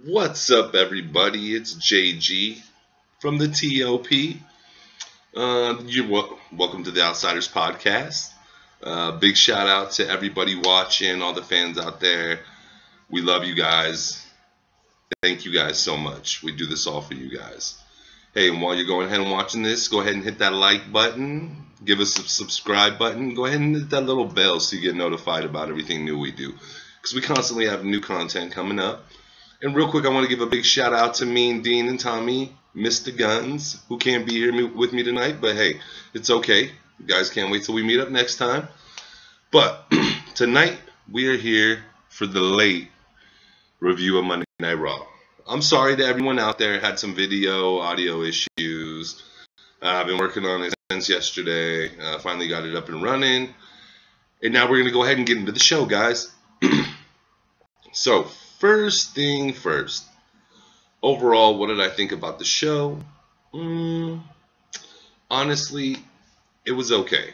What's up, everybody? It's JG from the TOP. Welcome to the Outsiders Podcast. Big shout out to everybody watching, all the fans out there. We love you guys. Thank you guys so much. We do this all for you guys. Hey, and while you're going ahead and watching this, go ahead and hit that like button. Give us a subscribe button. Go ahead and hit that little bell so you get notified about everything new we do. Because we constantly have new content coming up. And real quick, I want to give a big shout out to Mean Dean and Tommy, Mr. Guns, who can't be here with me tonight. But hey, it's okay. You guys can't wait till we meet up next time. But tonight, we are here for the late review of Monday Night Raw. I'm sorry to everyone out there had some audio issues. I've been working on it since yesterday. Finally got it up and running. And now we're going to go ahead and get into the show, guys. So, first thing first. Overall, what did I think about the show? Honestly, it was okay.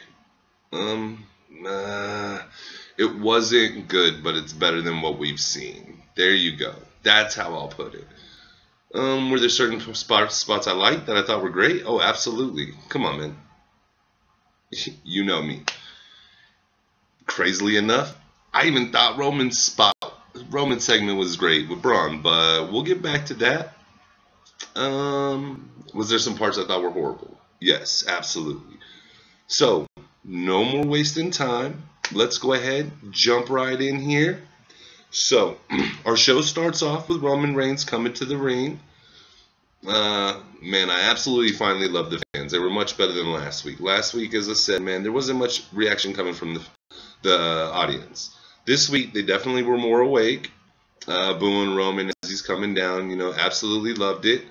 It wasn't good, but it's better than what we've seen. There you go. That's how I'll put it. Were there certain spots I liked that I thought were great? Oh, absolutely. Come on, man. You know me. Crazily enough, I even thought Roman's segment was great with Braun, but we'll get back to that. Was there some parts I thought were horrible? Yes, absolutely. So, no more wasting time. Let's go ahead, jump right in here. So, our show starts off with Roman Reigns coming to the ring. Man, I absolutely finally love the fans. They were much better than last week. Last week, as I said, man, there wasn't much reaction coming from the audience. This week, they definitely were more awake, booing Roman as he's coming down. You know, absolutely loved it.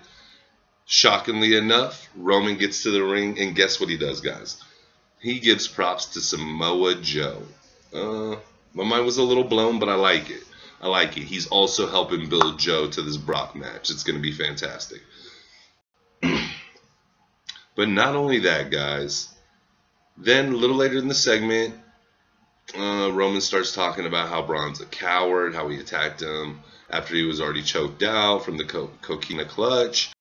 Shockingly enough, Roman gets to the ring, and guess what he does, guys? He gives props to Samoa Joe. My mind was a little blown, but I like it. I like it. He's also helping build Joe to this Brock match. It's going to be fantastic. But not only that, guys. Then, a little later in the segment, Roman starts talking about how Braun's a coward, how he attacked him after he was already choked out from the coquina clutch.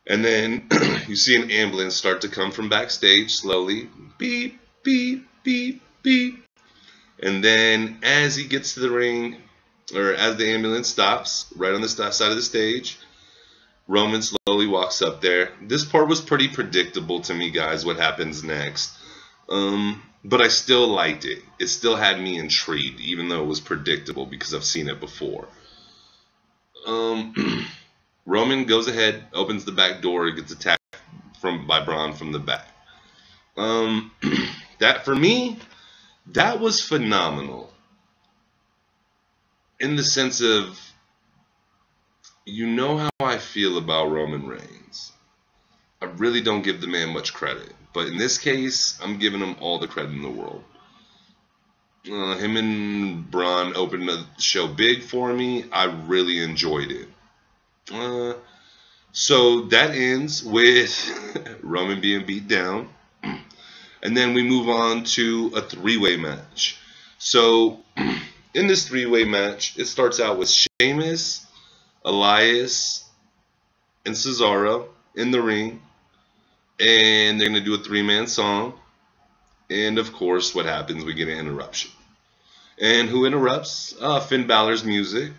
And then you see an ambulance start to come from backstage slowly. Beep, beep, beep, beep. And then as he gets to the ring, or as the ambulance stops right on the side of the stage, Roman slowly walks up there. This part was pretty predictable to me, guys, what happens next. But I still liked it. It still had me intrigued, even though it was predictable because I've seen it before. Roman goes ahead, opens the back door, gets attacked by Braun from the back. That, for me, that was phenomenal. In the sense of, you know how I feel about Roman Reigns. I really don't give the man much credit. But in this case, I'm giving him all the credit in the world. Him and Braun opened the show big for me. I really enjoyed it. So that ends with Roman being beat down. And then we move on to a three-way match. So in this three-way match, it starts out with Sheamus, Elias, and Cesaro in the ring. And they're going to do a three-man song. And, of course, what happens? We get an interruption. And who interrupts? Finn Balor's music.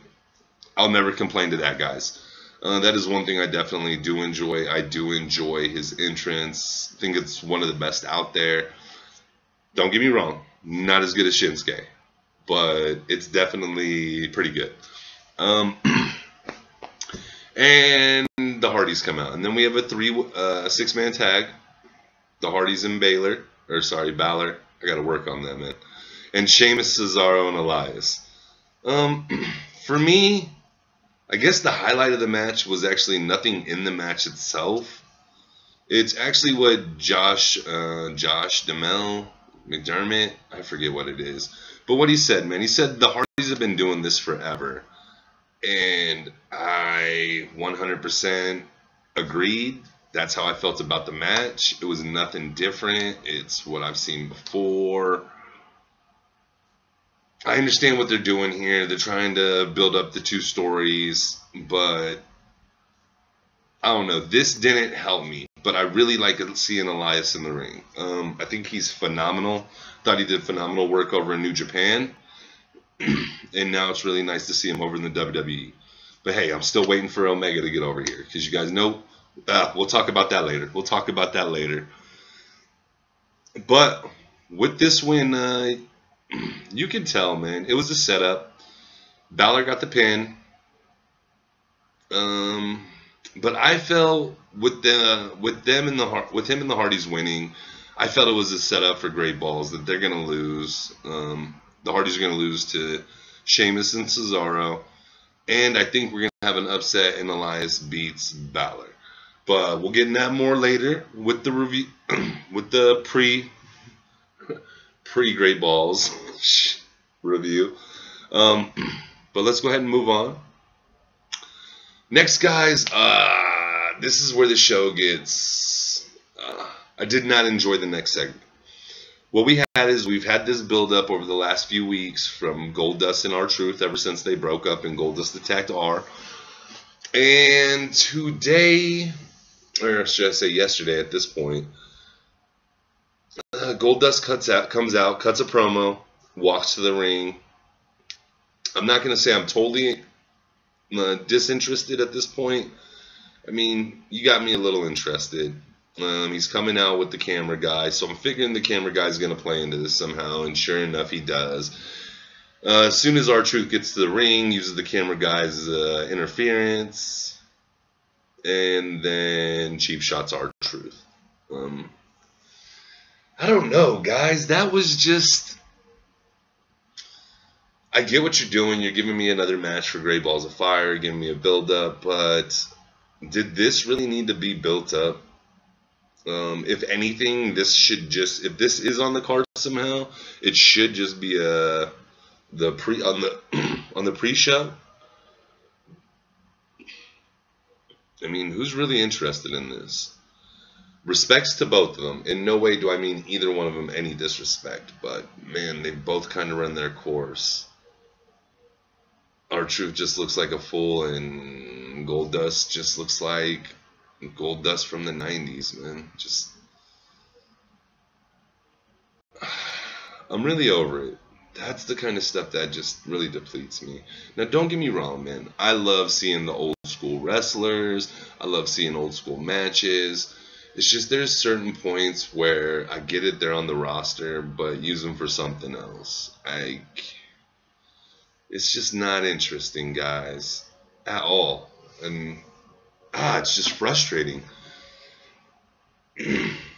I'll never complain to that, guys. That is one thing I definitely do enjoy. I do enjoy his entrance. I think it's one of the best out there. Don't get me wrong. Not as good as Shinsuke. But it's definitely pretty good. And the Hardys come out. And then we have a six-man tag. The Hardys and Balor. I got to work on that, man. And Sheamus, Cesaro, and Elias. For me, I guess the highlight of the match was actually nothing in the match itself. It's actually what Josh McDermott, I forget what it is. But what he said, man, he said the Hardys have been doing this forever. And I 100% agreed. That's how I felt about the match. It was nothing different. It's what I've seen before. I understand what they're doing here. They're trying to build up the two stories, but I don't know. This didn't help me, but I really like seeing Elias in the ring. I think he's phenomenal. Thought he did phenomenal work over in New Japan, and now it's really nice to see him over in the WWE. But hey, I'm still waiting for Omega to get over here because you guys know. We'll talk about that later. We'll talk about that later. But with this win, you can tell, man, it was a setup. Balor got the pin. But I felt with him and the Hardys winning, I felt it was a setup for Great Balls that they're gonna lose. The Hardys are gonna lose to Sheamus and Cesaro, and I think we're gonna have an upset and Elias beats Balor. But we'll get in that more later with the review, with the pre Great Balls review. But let's go ahead and move on. Next, guys, this is where the show gets. I did not enjoy the next segment. What we had is we've had this build up over the last few weeks from Goldust and R-Truth ever since they broke up and Goldust attacked R. And today, or should I say yesterday at this point, Goldust comes out, cuts a promo, walks to the ring. I'm not going to say I'm totally disinterested at this point. I mean, you got me a little interested. He's coming out with the camera guy, so I'm figuring the camera guy's going to play into this somehow, and sure enough, he does. As soon as R-Truth gets to the ring, uses the camera guy's interference, and then cheap shots R-Truth. I don't know, guys. That was just... I get what you're doing. You're giving me another match for Great Balls of Fire, giving me a build-up, but did this really need to be built up? If anything, this should just, if this is on the card somehow, it should just be on the pre-show. I mean, who's really interested in this? Respects to both of them. In no way do I mean either one of them any disrespect, but man, they both kind of run their course. R-Truth just looks like a fool, and Goldust just looks like Goldust from the 90s, man. Just, I'm really over it. That's the kind of stuff that just really depletes me. Now, don't get me wrong, man. I love seeing the old school wrestlers. I love seeing old school matches. It's just there's certain points where I get it, they're on the roster, but use them for something else. It's just not interesting, guys, at all. And it's just frustrating.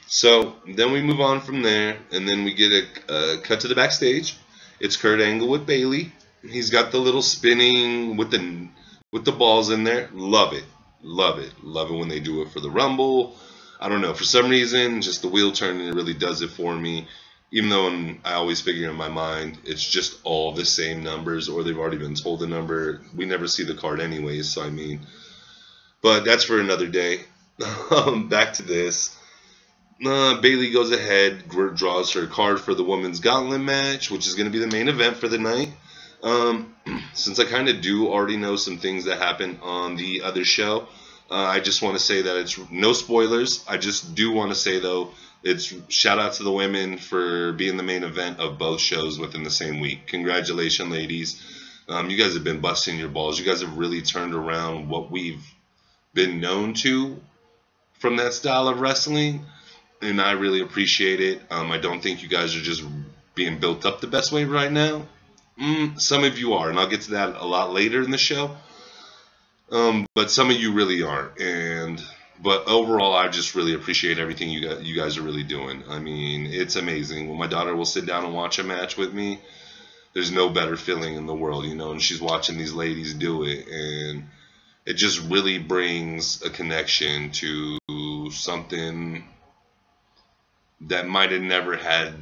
So then we move on from there, and then we get a cut to the backstage. It's Kurt Angle with Bayley. He's got the little spinning with the balls in there. Love it, love it, love it when they do it for the Rumble. I don't know, for some reason, just the wheel turning, it really does it for me. Even though I always figure in my mind it's just all the same numbers, or they've already been told the number. We never see the card anyways, so I mean. But that's for another day. Back to this. Bayley goes ahead, draws her card for the women's gauntlet match, which is going to be the main event for the night. Since I kind of do already know some things that happened on the other show, I just want to say that it's no spoilers. I just do want to say, though, it's shout out to the women for being the main event of both shows within the same week. Congratulations, ladies. You guys have been busting your balls. You guys have really turned around what we've been known to from that style of wrestling, and I really appreciate it. I don't think you guys are just being built up the best way right now. Some of you are, and I'll get to that a lot later in the show. But some of you really aren't, but overall, I just really appreciate everything you guys are really doing. I mean, it's amazing. When my daughter will sit down and watch a match with me, there's no better feeling in the world, you know, and she's watching these ladies do it, and it just really brings a connection to something that might have never had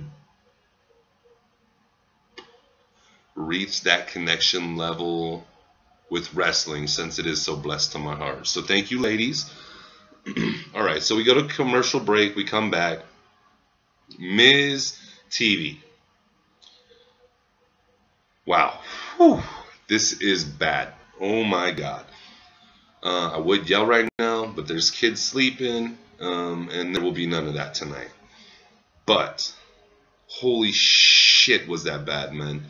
reached that connection level with wrestling, since it is so blessed to my heart. So thank you, ladies. All right, so we go to commercial break. We come back. Miz TV. Wow. Whew. This is bad. Oh my God. I would yell right now, but there's kids sleeping, and there will be none of that tonight. But holy shit, was that bad, man.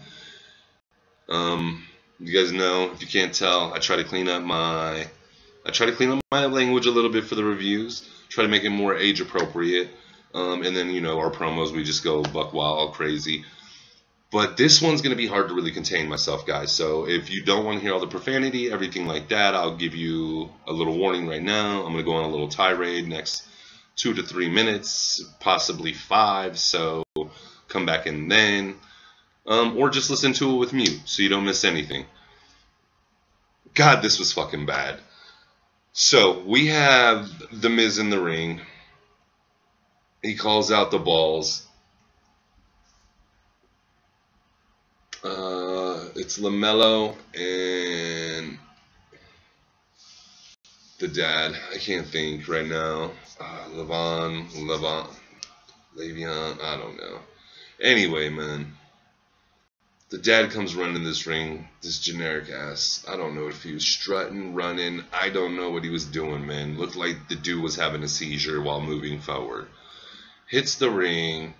You guys know, if you can't tell, I try to clean up my language a little bit for the reviews. Try to make it more age appropriate. And then, you know, our promos, we just go buck wild, crazy. But this one's going to be hard to really contain myself, guys. So if you don't want to hear all the profanity, everything like that, I'll give you a little warning right now. I'm going to go on a little tirade next 2 to 3 minutes, possibly 5. So come back in then. Or just listen to it with mute so you don't miss anything. God, this was fucking bad. So we have The Miz in the ring. He calls out the balls. It's LaMelo and the dad. I can't think right now. Le'Veon. I don't know. Anyway, man. The dad comes running this ring. This generic ass. I don't know if he was strutting, running. I don't know what he was doing, man. Looked like the dude was having a seizure while moving forward. Hits the ring.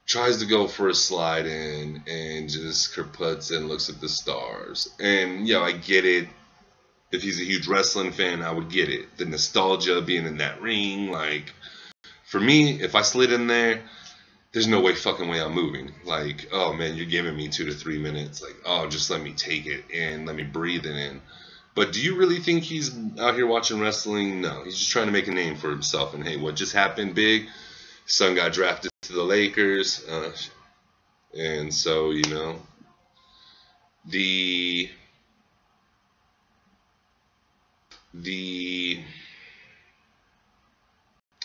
Tries to go for a slide in and just kerputs and looks at the stars. And, I get it. If he's a huge wrestling fan, I would get it. The nostalgia of being in that ring. Like, for me, if I slid in there, there's no fucking way I'm moving. Like, oh, man, you're giving me 2 to 3 minutes. Like, oh, just let me take it and let me breathe it in. But do you really think he's out here watching wrestling? No. He's just trying to make a name for himself. And, hey, what just happened big? His son got drafted to the Lakers, and so, the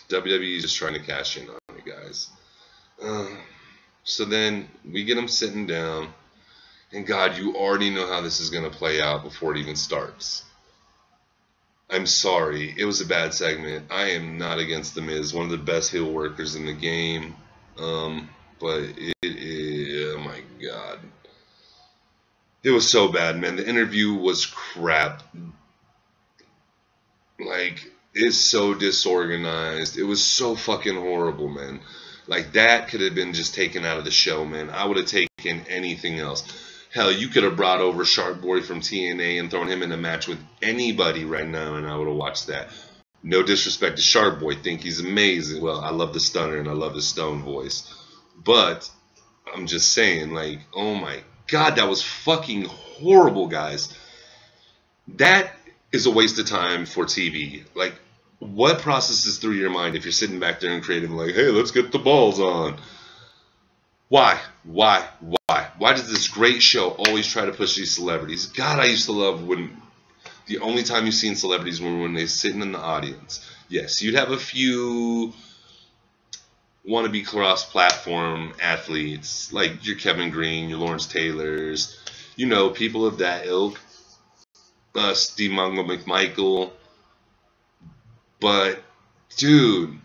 WWE is just trying to cash in on it, guys. So then we get him sitting down, and God, you already know how this is going to play out before it even starts. I'm sorry, it was a bad segment. I am not against The Miz, one of the best heel workers in the game. But oh my God. It was so bad, man. The interview was crap. Like, it's so disorganized. It was so fucking horrible, man. Like, that could have been just taken out of the show, man. I would have taken anything else. Hell, you could have brought over Shark Boy from TNA and thrown him in a match with anybody right now, and I would have watched that. No disrespect to Shark Boy. Think he's amazing. Well, I love the stunner and I love the stone voice. But I'm just saying, like, oh my God, that was fucking horrible, guys. That is a waste of time for TV. Like, what processes through your mind if you're sitting back there and creating, like, hey, let's get the balls on? Why? Why does this great show always try to push these celebrities? God, I used to love when the only time you've seen celebrities were when they're sitting in the audience. Yes, you'd have a few wannabe cross-platform athletes, like your Kevin Green, your Lawrence Taylors, people of that ilk, Steve Mongo McMichael. But, dude,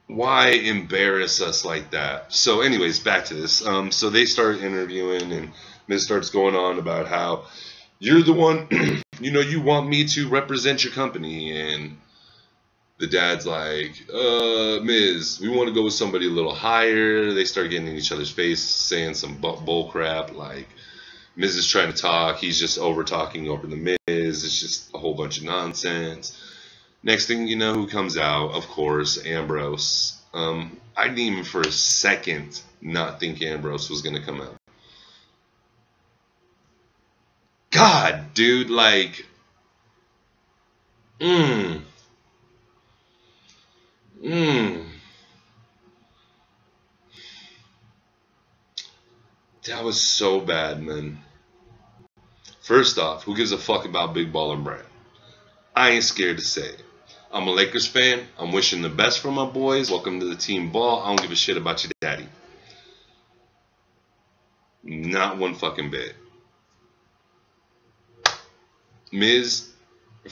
why embarrass us like that? So anyways, back to this. So they start interviewing, and Miz starts going on about how you're the one, you want me to represent your company. And the dad's like, Miz, we want to go with somebody a little higher. They start getting in each other's face, saying some bull crap. Like, Miz is trying to talk. He's just over-talking over the Miz. It's just a whole bunch of nonsense. Next thing you know, who comes out? Of course, Ambrose. I didn't even for a second not think Ambrose was going to come out. God, dude, like, that was so bad, man. First off, who gives a fuck about Big Ball and Brand? I ain't scared to say it. I'm a Lakers fan. I'm wishing the best for my boys. Welcome to the team ball. I don't give a shit about your daddy. Not one fucking bit. Miz,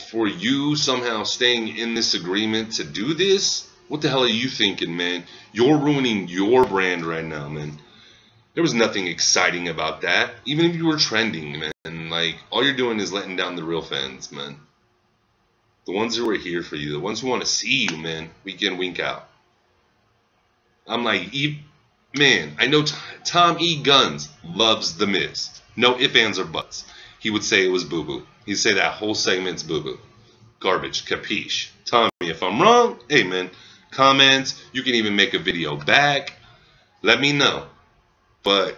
for you somehow staying in this agreement to do this, what the hell are you thinking, man? You're ruining your brand right now, man. There was nothing exciting about that. Even if you were trending, man, like, all you're doing is letting down the real fans, man. The ones who are here for you, the ones who want to see you, man, week in, week out. I'm like, man, I know Tom E. Guns loves The Miz. No ifs, ands, or buts. He would say it was boo-boo. He'd say that whole segment's boo-boo. Garbage. Capiche. Tommy, if I'm wrong, hey, man, comments. You can even make a video back. Let me know. But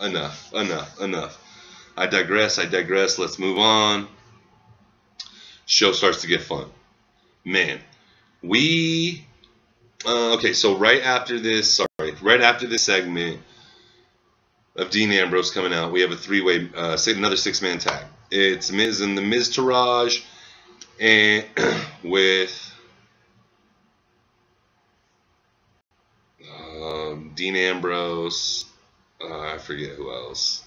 enough. I digress. Let's move on. Show starts to get fun. Man, okay, so right after this segment of Dean Ambrose coming out, we have a three-way, another six-man tag. It's Miz and the Miztourage, and with Dean Ambrose, I forget who else.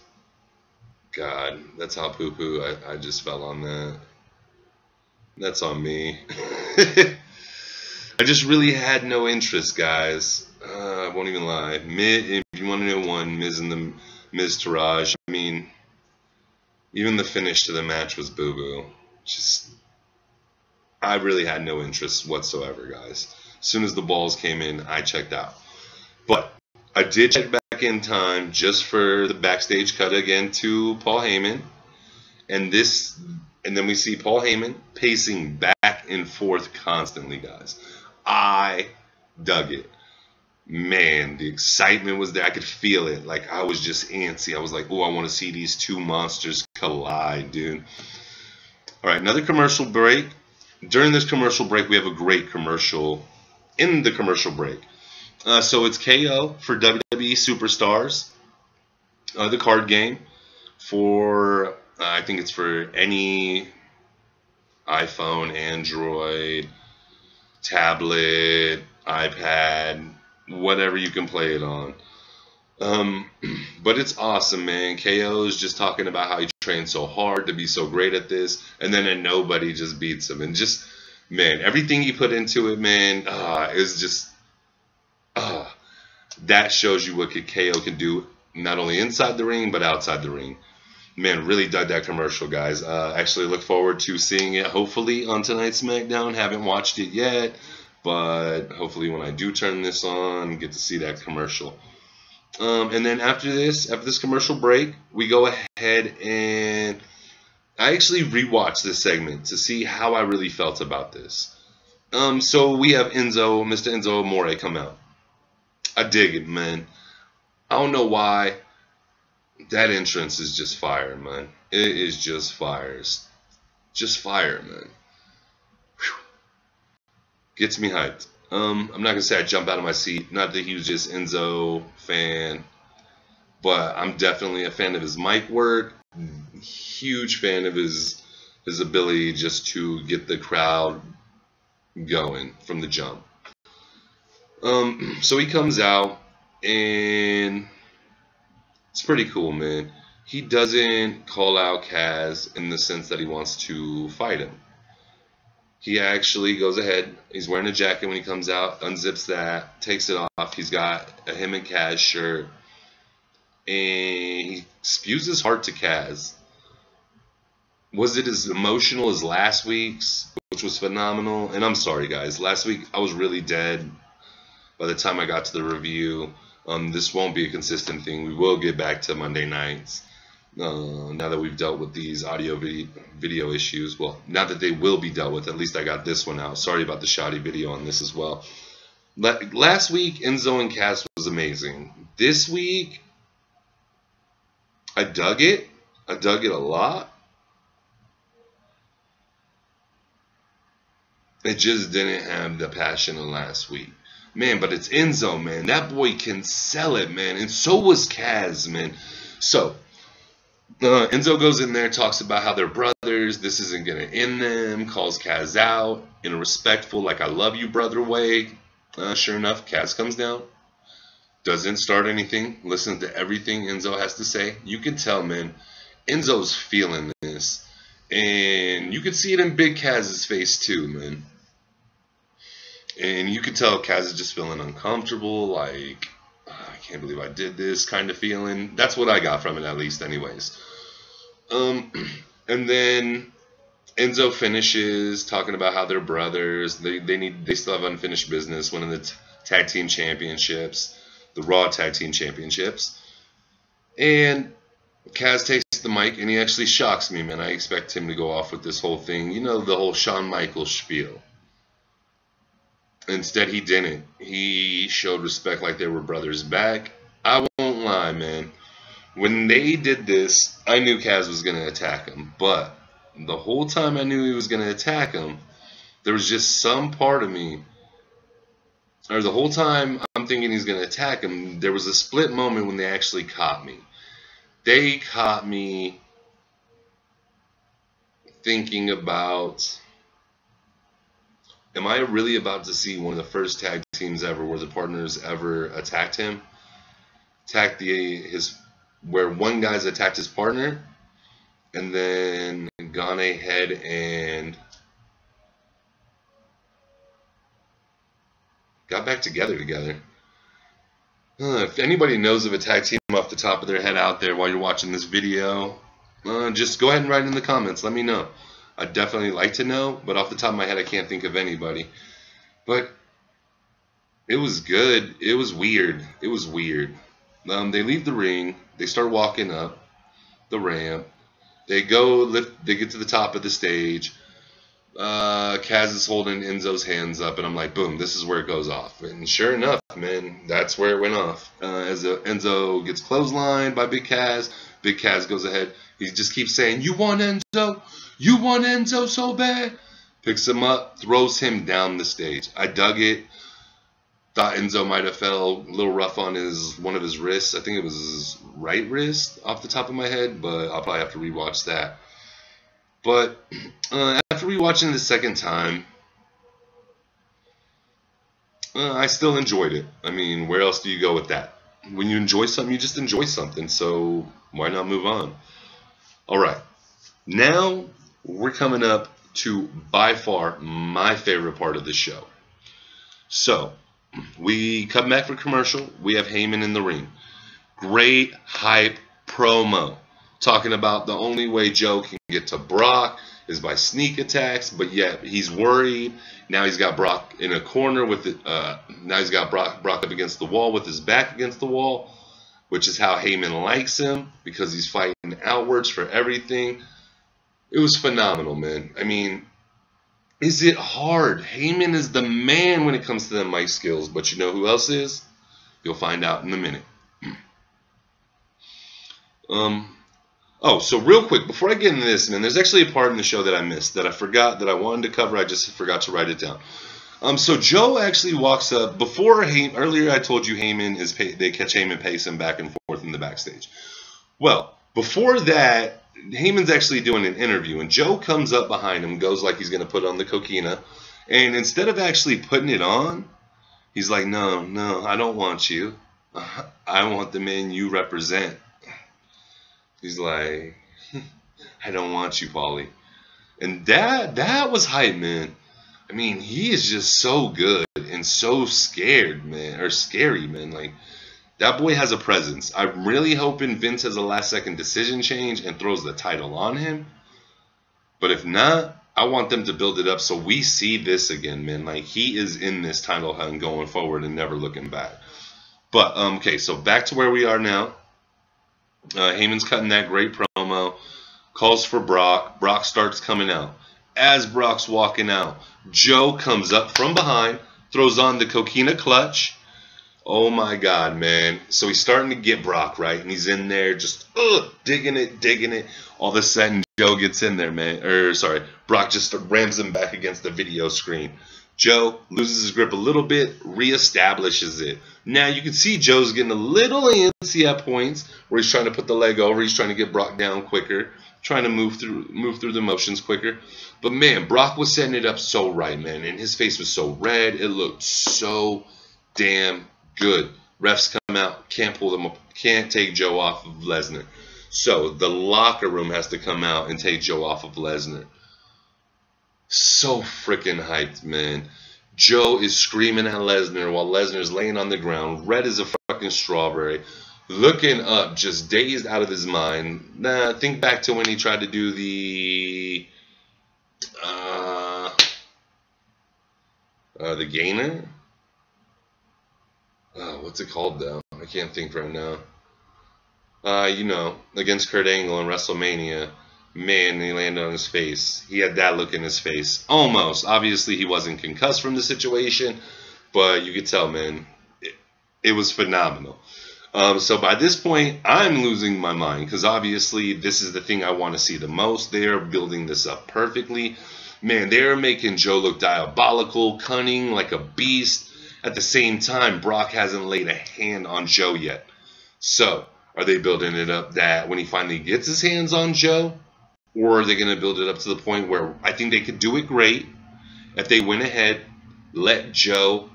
God, that's how poo-poo I just fell on that. That's on me. I just really had no interest, guys. I won't even lie. If you want to know one, Miz and the Miztourage. I mean, even the finish to the match was boo-boo. I really had no interest whatsoever, guys. As soon as the balls came in, I checked out. But I did check back in time just for the backstage cut again to Paul Heyman. And then we see Paul Heyman pacing back and forth constantly, guys. I dug it. Man, the excitement was there. I could feel it. Like, I was just antsy. I was like, oh, I want to see these two monsters collide, dude. All right, another commercial break. During this commercial break, we have a great commercial in the commercial break. So it's KO for WWE Superstars, the card game for, I think it's for any iPhone, Android, tablet, iPad, whatever you can play it on. But it's awesome, man. KO is just talking about how he trained so hard to be so great at this, and then nobody just beats him. And just, man, everything he put into it, man, is just, that shows you what KO can do, not only inside the ring, but outside the ring. Man, really dug that commercial, guys. Actually look forward to seeing it, hopefully, on tonight's SmackDown. Haven't watched it yet, but hopefully when I do turn this on, get to see that commercial. And then after this commercial break, we go ahead and I actually rewatched this segment to see how I really felt about this. So we have Mr. Enzo Amore come out. I dig it, man. I don't know why. That entrance is just fire, man. It is just fire. Just fire, man. Whew. Gets me hyped. I'm not going to say I jump out of my seat. Not that he was just Enzo fan. But I'm definitely a fan of his mic work. Huge fan of his ability just to get the crowd going from the jump. So he comes out, and it's pretty cool, man. He doesn't call out Kaz in the sense that he wants to fight him. He actually goes ahead. He's wearing a jacket when he comes out, unzips that, takes it off. He's got a him and Kaz shirt, and he spews his heart to Kaz. Was it as emotional as last week's, which was phenomenal? And I'm sorry, guys. Last week, I was really dead by the time I got to the review. This won't be a consistent thing. We will get back to Monday nights now that we've dealt with these audio video issues. Well, now that they will be dealt with, at least I got this one out. Sorry about the shoddy video on this as well. Last week, Enzo and Cass was amazing. This week, I dug it. I dug it a lot. It just didn't have the passion of last week. Man, but it's Enzo, man. That boy can sell it, man. And so was Kaz, man. So, Enzo goes in there, talks about how they're brothers. This isn't going to end them. Calls Kaz out in a respectful, like, I love you, brother way. Sure enough, Kaz comes down. Doesn't start anything. Listens to everything Enzo has to say. You can tell, man, Enzo's feeling this. And you can see it in Big Kaz's face, too, man. And you could tell Kaz is just feeling uncomfortable, like, I can't believe I did this kind of feeling. That's what I got from it, at least, anyways. And then Enzo finishes talking about how they're brothers. They still have unfinished business, winning the tag team championships, the Raw tag team championships. And Kaz takes the mic, and he actually shocks me, man. I expect him to go off with this whole thing, you know, the whole Shawn Michaels spiel. Instead, he didn't. He showed respect like they were brothers back. I won't lie, man. When they did this, I knew Kaz was going to attack him. But the whole time I knew he was going to attack him, there was just some part of me, or the whole time I'm thinking he's going to attack him, there was a split moment when they actually caught me. They caught me thinking about, am I really about to see one of the first tag teams ever where the partners ever attacked him? Where one guy's attacked his partner and then gone ahead and got back together. If anybody knows of a tag team off the top of their head out there while you're watching this video, just go ahead and write in the comments. Let me know. I'd definitely like to know, but off the top of my head, I can't think of anybody. But it was good. It was weird. They leave the ring. They start walking up the ramp. They get to the top of the stage. Kaz is holding Enzo's hands up, and I'm like, boom, this is where it goes off. And sure enough, man, that's where it went off. As Enzo gets clotheslined by Big Kaz goes ahead. He just keeps saying, you want Enzo? You want Enzo so bad? Picks him up, throws him down the stage. I dug it. Thought Enzo might have fell a little rough on one of his wrists. I think it was his right wrist off the top of my head, but I'll probably have to rewatch that. But after rewatching it the second time, I still enjoyed it. I mean, where else do you go with that? When you enjoy something, you just enjoy something. So why not move on? All right. Now we're coming up to, by far, my favorite part of the show. So we come back for commercial. We have Heyman in the ring. Great hype promo. Talking about the only way Joe can get to Brock is by sneak attacks, but yet he's worried. Now he's got Brock in a corner with it. Now he's got Brock up against the wall with his back against the wall, which is how Heyman likes him because he's fighting outwards for everything. It was phenomenal, man. I mean, is it hard? Heyman is the man when it comes to the mic skills, but you know who else is? You'll find out in a minute. Oh, so real quick, before I get into this, man, there's actually a part in the show that I missed, that I forgot, that I wanted to cover. I just forgot to write it down. So Joe actually walks up, earlier I told you they catch Heyman pacing back and forth in the backstage. Well, before that, Heyman's actually doing an interview, and Joe comes up behind him, goes like he's going to put on the coquina, and instead of actually putting it on, he's like, no, I don't want you. I want the men you represent. He's like, I don't want you, Paulie. And that was hype, man. I mean, he is just so good and so scared, man, or scary, man. Like, that boy has a presence. I'm really hoping Vince has a last-second decision change and throws the title on him. But if not, I want them to build it up so we see this again, man. Like, he is in this title hunt going forward and never looking back. But, okay, so back to where we are now. Heyman's cutting that great promo, calls for Brock. Brock starts coming out. As Brock's walking out, Joe comes up from behind, throws on the coquina clutch. Oh my God, man. So he's starting to get Brock, right? And he's in there just digging it. All of a sudden, Joe gets in there, man. Brock just rams him back against the video screen. Joe loses his grip a little bit, reestablishes it. Now you can see Joe's getting a little antsy at points where he's trying to put the leg over. He's trying to get Brock down quicker, trying to move through the motions quicker. But man, Brock was setting it up so right, man, and his face was so red. It looked so damn good. Refs come out, can't pull them up, can't take Joe off of Lesnar. So the locker room has to come out and take Joe off of Lesnar. So freaking hyped, man. Joe is screaming at Lesnar while Lesnar's laying on the ground, red as a fucking strawberry, looking up, just dazed out of his mind. Nah, think back to when he tried to do the Gainer. What's it called though? I can't think right now. You know, against Kurt Angle in WrestleMania. Man, he landed on his face. He had that look in his face. Almost. Obviously, he wasn't concussed from the situation, but you could tell, man, it was phenomenal. So by this point, I'm losing my mind because obviously this is the thing I want to see the most. They are building this up perfectly. Man, they're making Joe look diabolical, cunning, like a beast. At the same time, Brock hasn't laid a hand on Joe yet. So, are they building it up that when he finally gets his hands on Joe, or are they going to build it up to the point where I think they could do it great if they went ahead, let Joe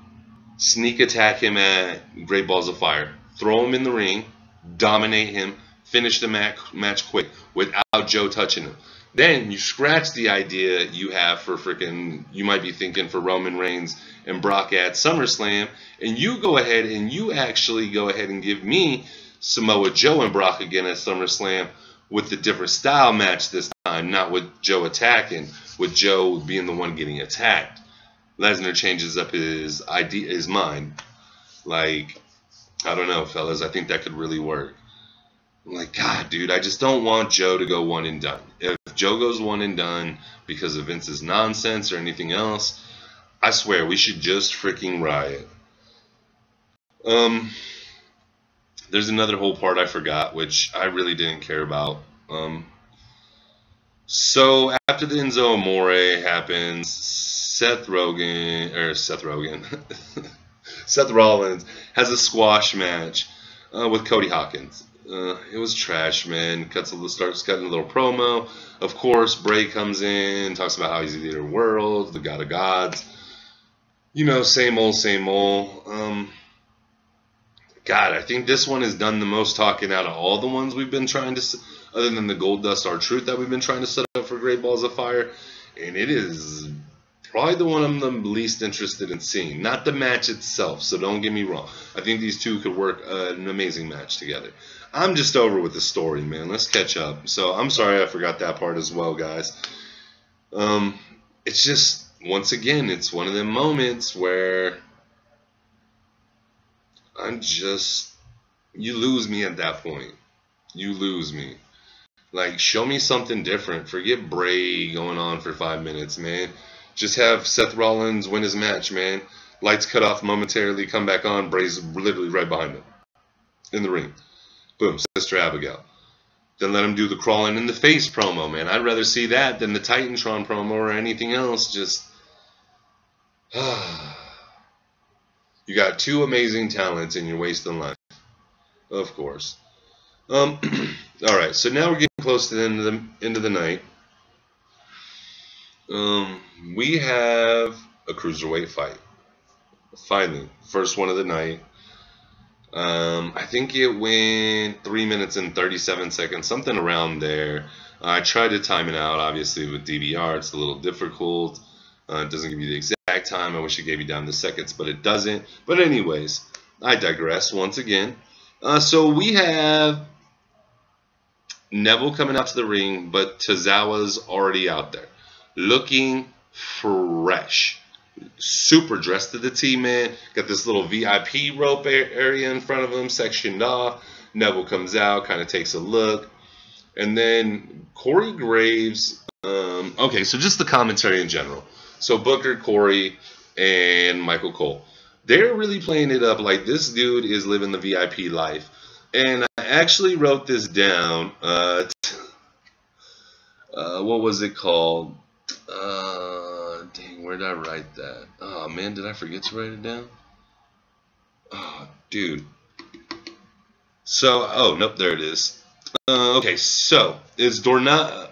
sneak attack him at Great Balls of Fire, throw him in the ring, dominate him, finish the match quick without Joe touching him. Then you scratch the idea you have for freaking, you might be thinking for Roman Reigns and Brock at SummerSlam, and you go ahead and you actually go ahead and give me Samoa Joe and Brock again at SummerSlam with the different style match this time, not with Joe attacking, with Joe being the one getting attacked. Lesnar changes up his mind. Like, I don't know, fellas. I think that could really work. I'm like, God, dude, I just don't want Joe to go one and done. If Joe goes one and done because of Vince's nonsense or anything else, I swear we should just freaking riot. There's another whole part I forgot, which I really didn't care about. So after the Enzo Amore happens, Seth Rollins has a squash match with Cody Hawkins. It was trash, man. Starts cutting a little promo. Of course, Bray comes in, talks about how he's the leader of the world, the god of gods. You know, same old, same old. God, I think this one has done the most talking out of all the ones we've been trying to, other than the Goldust R-Truth that we've been trying to set up for Great Balls of Fire. And it is probably the one I'm the least interested in seeing. Not the match itself, so don't get me wrong. I think these two could work an amazing match together. I'm just over with the story, man. Let's catch up. So I'm sorry I forgot that part as well, guys. It's just, once again, it's one of them moments where you lose me at that point. You lose me. Like, show me something different. Forget Bray going on for 5 minutes, man. Just have Seth Rollins win his match, man. Lights cut off momentarily, come back on. Bray's literally right behind him in the ring. Boom, Sister Abigail. Then let him do the crawling in the face promo, man. I'd rather see that than the Titantron promo or anything else. Just, you got two amazing talents and you're wasting life. Of course. All right, so now we're getting close to the end of the night. We have a cruiserweight fight. Finally, first one of the night. I think it went 3 minutes and 37 seconds, something around there. I tried to time it out, obviously with DVR. It's a little difficult. It doesn't give you the exact time. I wish it gave you down the seconds, but it doesn't. But anyways, I digress once again. So we have Neville coming out to the ring, but Tozawa's already out there, looking fresh. Super dressed to the T, man. Got this little VIP rope area in front of him, sectioned off. Neville comes out, kind of takes a look. And then Corey Graves. Okay, so just the commentary in general. So Booker, Corey, and Michael Cole. They're really playing it up like this dude is living the VIP life. And I actually wrote this down. What was it called? Dang, where did I write that? Oh, man, did I forget to write it down? Oh, dude. So, oh, nope, there it is. Okay, so, it's Dornado.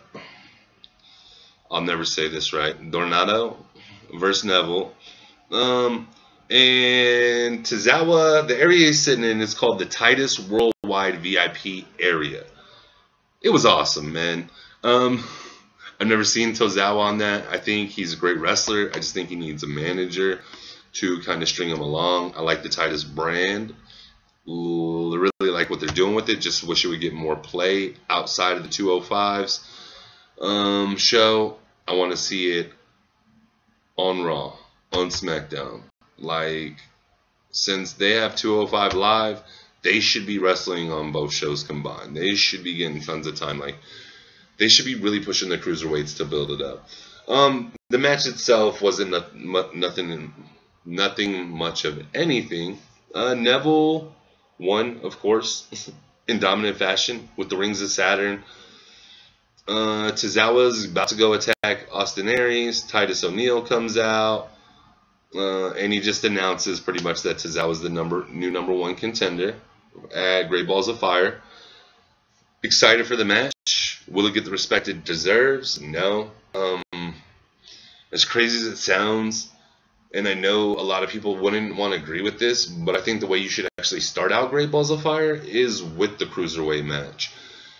I'll never say this right. Dornado versus Neville. And Tozawa, the area he's sitting in is called the Titus Worldwide VIP area. It was awesome, man. I've never seen Tozawa on that. I think he's a great wrestler. I just think he needs a manager to kind of string him along. I like the Titus brand. Really like what they're doing with it. Just wish it would get more play outside of the 205's show. I want to see it on Raw, on SmackDown. Like, since they have 205 Live, they should be wrestling on both shows combined. They should be getting tons of time. Like, they should be really pushing the cruiserweights to build it up. The match itself wasn't nothing much of anything. Neville won, of course, in dominant fashion with the Rings of Saturn. Tozawa's about to go attack Austin Aries. Titus O'Neil comes out, and he just announces pretty much that Tozawa's the new number 1 contender at Great Balls of Fire. Excited for the match. Will it get the respect it deserves? No. As crazy as it sounds, and I know a lot of people wouldn't want to agree with this, but I think the way you should actually start out Great Balls of Fire is with the Cruiserweight match.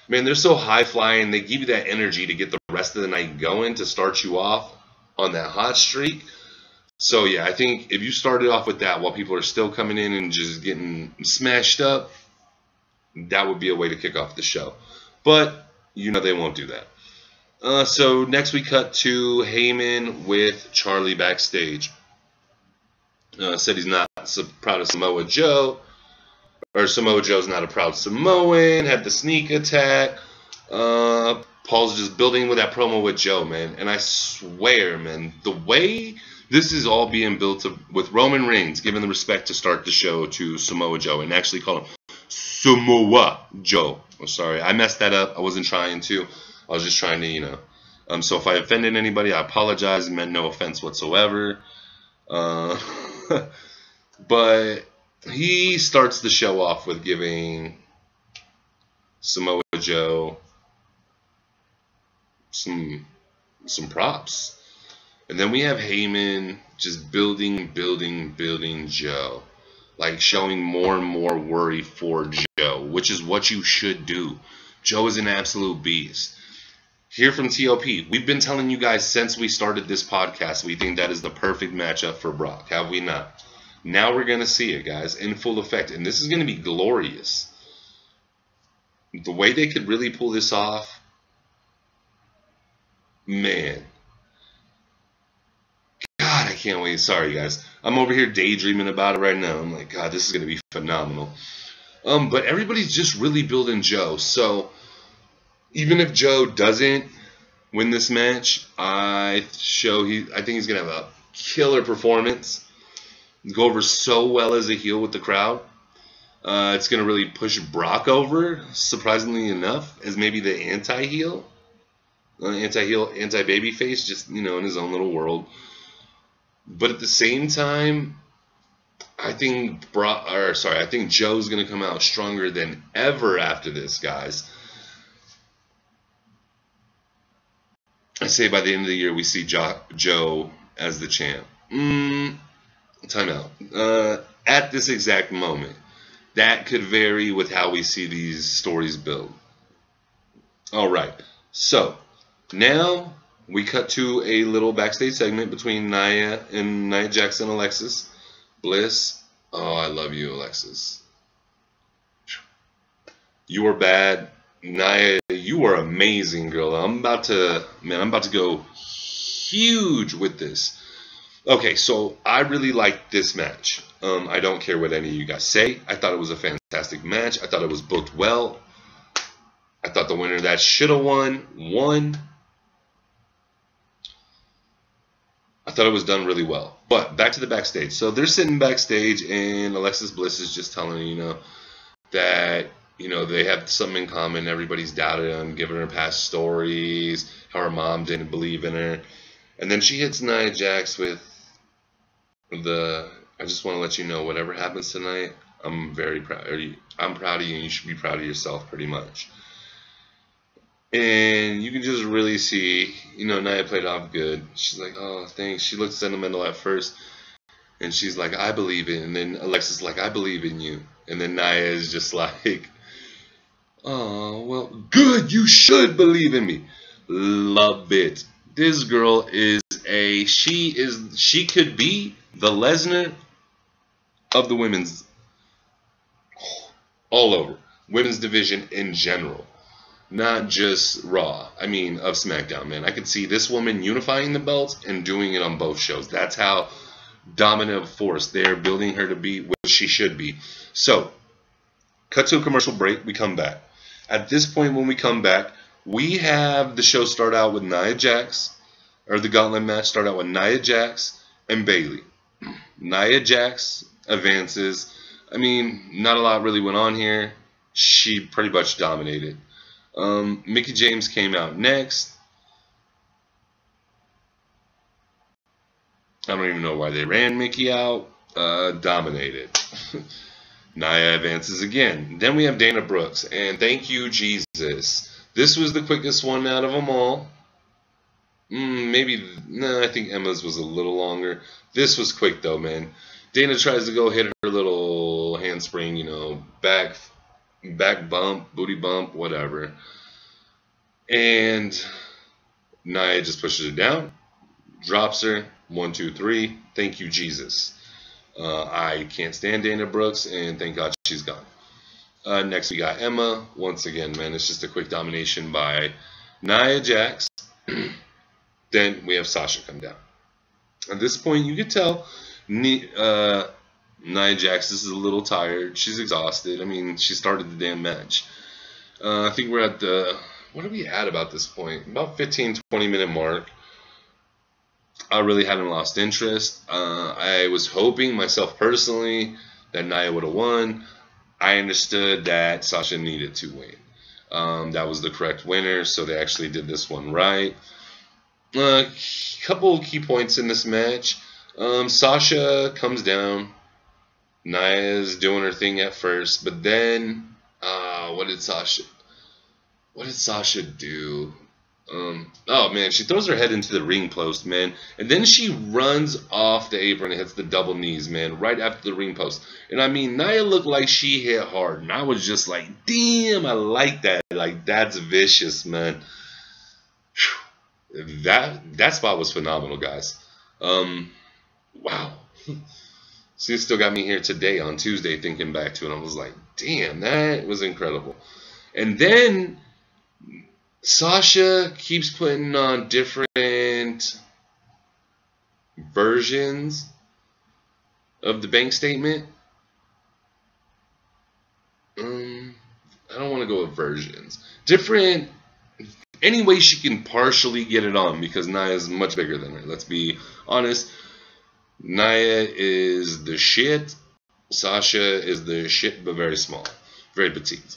Man, they're so high-flying. They give you that energy to get the rest of the night going, to start you off on that hot streak. So, yeah, I think if you started off with that while people are still coming in and just getting smashed up, that would be a way to kick off the show. But, you know they won't do that. So, next we cut to Heyman with Charlie backstage. Said he's not so proud of Samoa Joe. Or Samoa Joe's not a proud Samoan. Had the sneak attack. Paul's just building with that promo with Joe, man. And I swear, man, the way this is all being built up with Roman Reigns giving the respect to start the show to Samoa Joe and actually call him Samoa Joe. I'm sorry, I messed that up. I wasn't trying to. I was just trying to, you know. So if I offended anybody, I apologize. It meant no offense whatsoever. But he starts the show off with giving Samoa Joe some props. And then we have Heyman just building Joe. Like showing more and more worry for Joe, which is what you should do. Joe is an absolute beast. Here from TOP, we've been telling you guys since we started this podcast, we think that is the perfect matchup for Brock, have we not? Now we're going to see it, guys, in full effect. And this is going to be glorious. The way they could really pull this off, man. God, I can't wait. Sorry, guys. I'm over here daydreaming about it right now. I'm like, God, this is going to be phenomenal. But everybody's just really building Joe. So even if Joe doesn't win this match, I think he's going to have a killer performance. Go over so well as a heel with the crowd. It's going to really push Brock over, surprisingly enough, as maybe the anti-heel. Anti-babyface, just, you know, in his own little world. But at the same time, I think Joe's going to come out stronger than ever after this, guys. I say by the end of the year, we see Joe as the champ. Time out. At this exact moment, that could vary with how we see these stories build. All right. So, now we cut to a little backstage segment between Nia Jax and Alexis Bliss. Oh, I love you, Alexis. You are bad. Nia, you are amazing, girl. I'm about to go huge with this. Okay, so I really liked this match. I don't care what any of you guys say. I thought it was a fantastic match. I thought it was booked well. I thought the winner that should have won. I thought it was done really well. But back to the backstage. So they're sitting backstage, and Alexis Bliss is just telling that they have something in common. Everybody's doubted him, giving her past stories, how her mom didn't believe in her, and then she hits Nia Jax with I just want to let you know, whatever happens tonight, I'm very proud of you. I'm proud of you, and you should be proud of yourself, pretty much. And you can just really see, Nia played off good. She's like, oh, thanks. She looked sentimental at first. And she's like, I believe it. And then Alexis is like, I believe in you. And then Nia is just like, oh, well, good. You should believe in me. Love it. This girl is she could be the Lesnar of the women's, all over, women's division in general. Not just Raw. I mean, of SmackDown, man. I could see this woman unifying the belts and doing it on both shows. That's how dominant a force they're building her to be, which she should be. So, cut to a commercial break. We come back. At this point, when we come back, we have the show start out with Nia Jax, or the gauntlet match start out with Nia Jax and Bayley. Nia Jax advances. I mean, not a lot really went on here. She pretty much dominated. Mickie James came out next. I don't even know why they ran Mickie out. Dominated. Nia advances again. Then we have Dana Brooks. And thank you, Jesus. This was the quickest one out of them all. I think Emma's was a little longer. This was quick, though, man. Dana tries to go hit her little handspring, you know, back bump, booty bump, whatever. And Nia just pushes her down, drops her. 1, 2, 3. Thank you, Jesus. I can't stand Dana Brooks, and thank God she's gone. Next, we got Emma. Once again, man, it's just a quick domination by Nia Jax. Then we have Sasha come down. At this point, you could tell Nia Jax is a little tired. She's exhausted. I mean, she started the damn match. I think we're at the... What are we at about this point? About 15, 20-minute mark. I really hadn't lost interest. I was hoping, myself personally, that Nia would have won. I understood that Sasha needed to win. That was the correct winner, so they actually did this one right. Couple of key points in this match. Sasha comes down. Nia's doing her thing at first, but then what did Sasha do? Oh man, she throws her head into the ring post, man, and then she runs off the apron and hits the double knees, man, right after the ring post. And I mean, Nia looked like she hit hard, and I was just like, damn, I like that. Like, that's vicious, man. That spot was phenomenal, guys. Wow. See, it still got me here today on Tuesday thinking back to it. I was like, damn, that was incredible. And then Sasha keeps putting on different versions of the bank statement. I don't want to go with versions. Different, any way she can partially get it on, because Nia is much bigger than her. Let's be honest. Nia is the shit. Sasha is the shit, but very small. Very petite.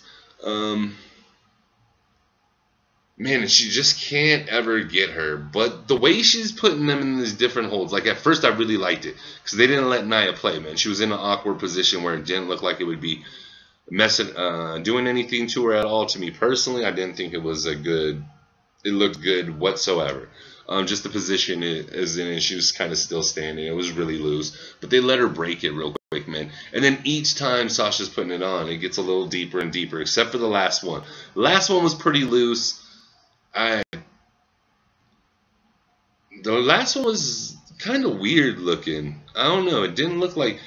Man, and she just can't ever get her. But the way she's putting them in these different holds, like at first I really liked it, because they didn't let Nia play, man. She was in an awkward position where it didn't look like it would be doing anything to her at all. To me personally, I didn't think it was it looked good whatsoever. Just the position it is in, and she was kind of still standing. It was really loose, but they let her break it real quick, man. And then each time Sasha's putting it on, it gets a little deeper and deeper, except for the last one. The last one was pretty loose. The last one was kind of weird looking. I don't know. It didn't look like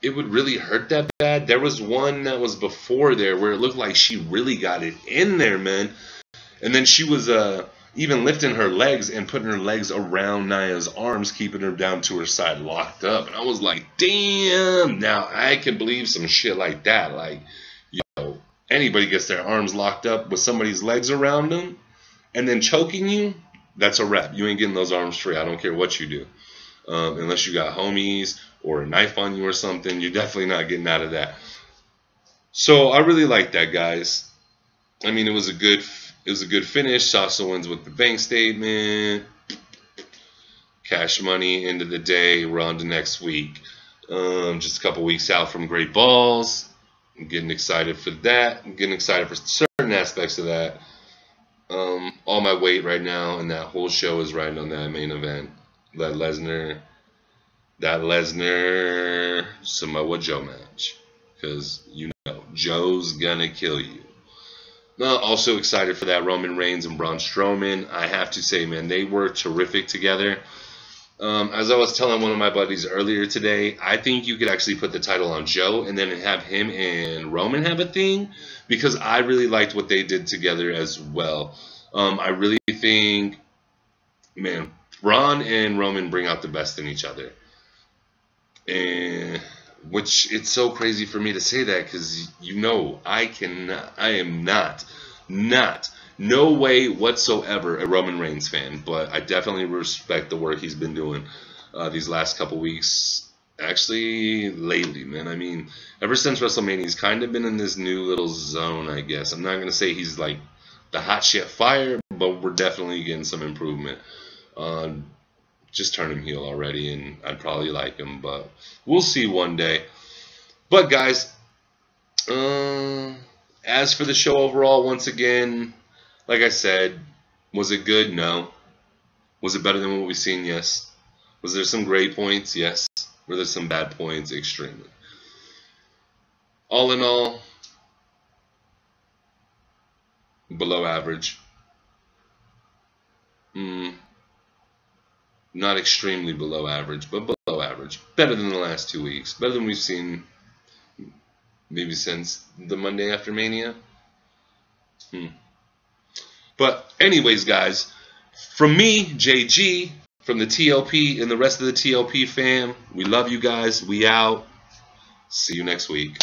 it would really hurt that bad. There was one that was before there where it looked like she really got it in there, man. And then she was even lifting her legs and putting her legs around Nia's arms, keeping her down to her side, locked up. And I was like, damn. Now I can believe some shit like that. Like, yo, anybody gets their arms locked up with somebody's legs around them and then choking you, that's a wrap. You ain't getting those arms free. I don't care what you do. Unless you got homies or a knife on you or something, you're definitely not getting out of that. So I really like that, guys. I mean, it was a good finish. Sasha wins with the bank statement. Cash money, end of the day. We're on to next week. Just a couple weeks out from Great Balls. I'm getting excited for that. I'm getting excited for certain aspects of that. All my weight right now and that whole show is riding on that main event. That Lesnar Samoa Joe match. Because, you know, Joe's gonna kill you. Also excited for that Roman Reigns and Braun Strowman. I have to say, man, they were terrific together. As I was telling one of my buddies earlier today, I think you could actually put the title on Joe and then have him and Roman have a thing, because I really liked what they did together as well. I really think, man, Braun and Roman bring out the best in each other. And which it's so crazy for me to say that, because I am not, no way whatsoever a Roman Reigns fan, but I definitely respect the work he's been doing these last couple weeks. Actually, lately, man. I mean, ever since WrestleMania, he's kind of been in this new little zone, I guess. I'm not going to say he's like the hot shit fire, but we're definitely getting some improvement. Just turn him heel already, and I'd probably like him, but we'll see one day. But, guys, as for the show overall, once again, like I said, was it good? No. Was it better than what we've seen? Yes. Was there some great points? Yes. Were there some bad points? Extremely. All in all, below average. Not extremely below average, but below average. Better than the last 2 weeks. Better than we've seen maybe since the Monday after Mania. But anyways, guys, from me, JG, from the TLP and the rest of the TLP fam, we love you guys. We out. See you next week.